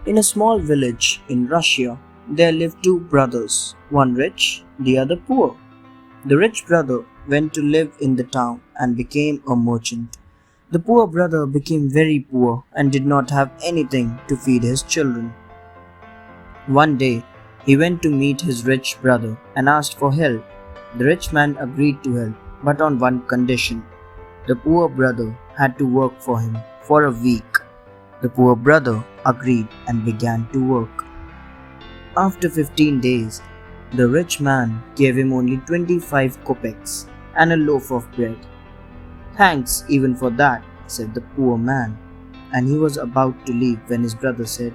In a small village in Russia, there lived two brothers, one rich, the other poor. The rich brother went to live in the town and became a merchant. The poor brother became very poor and did not have anything to feed his children. One day, he went to meet his rich brother and asked for help. The rich man agreed to help, but on one condition. The poor brother had to work for him for a week. The poor brother agreed and began to work. After 15 days, the rich man gave him only 25 kopecks and a loaf of bread. "Thanks even for that," said the poor man, and he was about to leave when his brother said,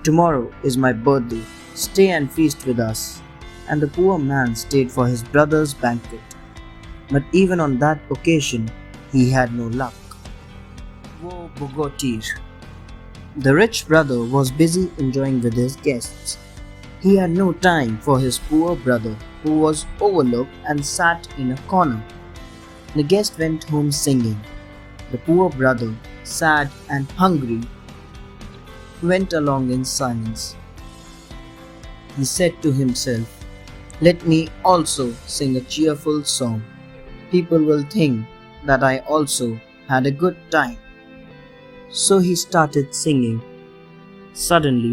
"Tomorrow is my birthday, stay and feast with us." And the poor man stayed for his brother's banquet. But even on that occasion, he had no luck. Woe Bogotir. The rich brother was busy enjoying with his guests. He had no time for his poor brother, who was overlooked and sat in a corner. The guest went home singing. The poor brother, sad and hungry, went along in silence. He said to himself, "Let me also sing a cheerful song. People will think that I also had a good time." So he started singing. Suddenly,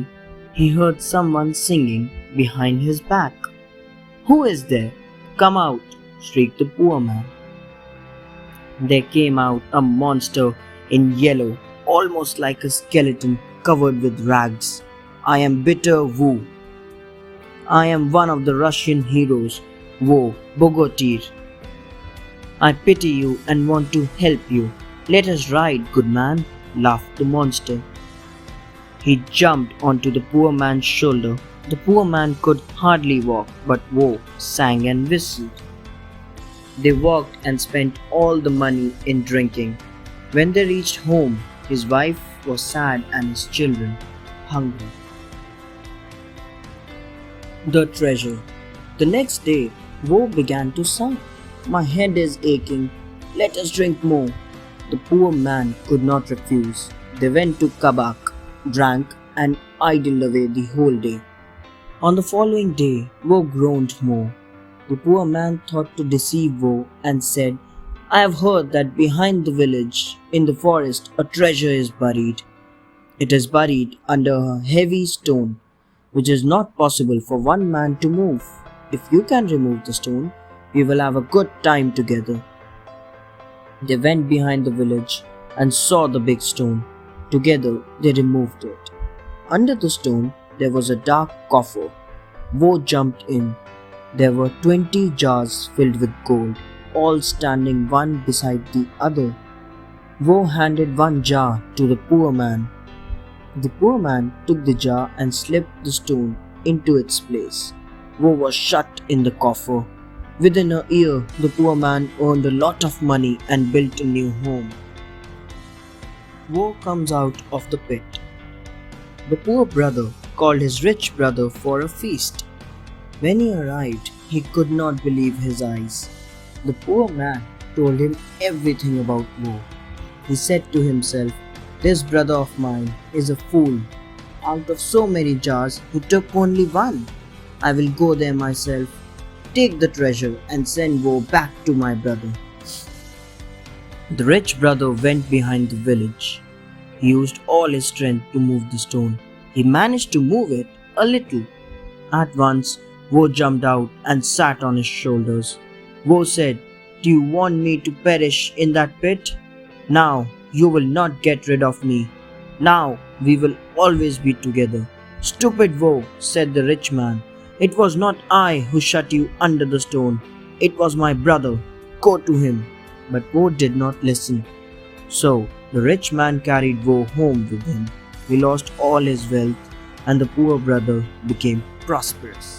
he heard someone singing behind his back. "Who is there? Come out!" shrieked the poor man. There came out a monster in yellow, almost like a skeleton covered with rags. "I am Bitter Wu. I am one of the Russian heroes, Woe Bogotir. I pity you and want to help you. Let us ride, good man," laughed the monster. He jumped onto the poor man's shoulder. The poor man could hardly walk, but Woe sang and whistled. They walked and spent all the money in drinking. When they reached home, his wife was sad and his children hungry. The treasure. The next day, Woe began to sigh. "My head is aching. Let us drink more." The poor man could not refuse. They went to Kabak, drank, and idled away the whole day. On the following day, Woe groaned more. The poor man thought to deceive Woe and said, "I have heard that behind the village, in the forest, a treasure is buried. It is buried under a heavy stone, which is not possible for one man to move. If you can remove the stone, we will have a good time together." They went behind the village and saw the big stone. Together they removed it. Under the stone there was a dark coffer. Woe jumped in. There were 20 jars filled with gold, all standing one beside the other. Woe handed one jar to the poor man. The poor man took the jar and slipped the stone into its place. Woe was shut in the coffer. Within a year, the poor man earned a lot of money and built a new home. Woe comes out of the pit. The poor brother called his rich brother for a feast. When he arrived, he could not believe his eyes. The poor man told him everything about Woe. He said to himself, "This brother of mine is a fool. Out of so many jars, he took only one. I will go there myself, take the treasure and send Woe back to my brother." The rich brother went behind the village. He used all his strength to move the stone. He managed to move it a little. At once, Woe jumped out and sat on his shoulders. Woe said, "Do you want me to perish in that pit? Now you will not get rid of me. Now we will always be together." "Stupid Woe," said the rich man. "It was not I who shut you under the stone. It was my brother. Go to him." But Woe did not listen. So the rich man carried Woe home with him. He lost all his wealth and the poor brother became prosperous.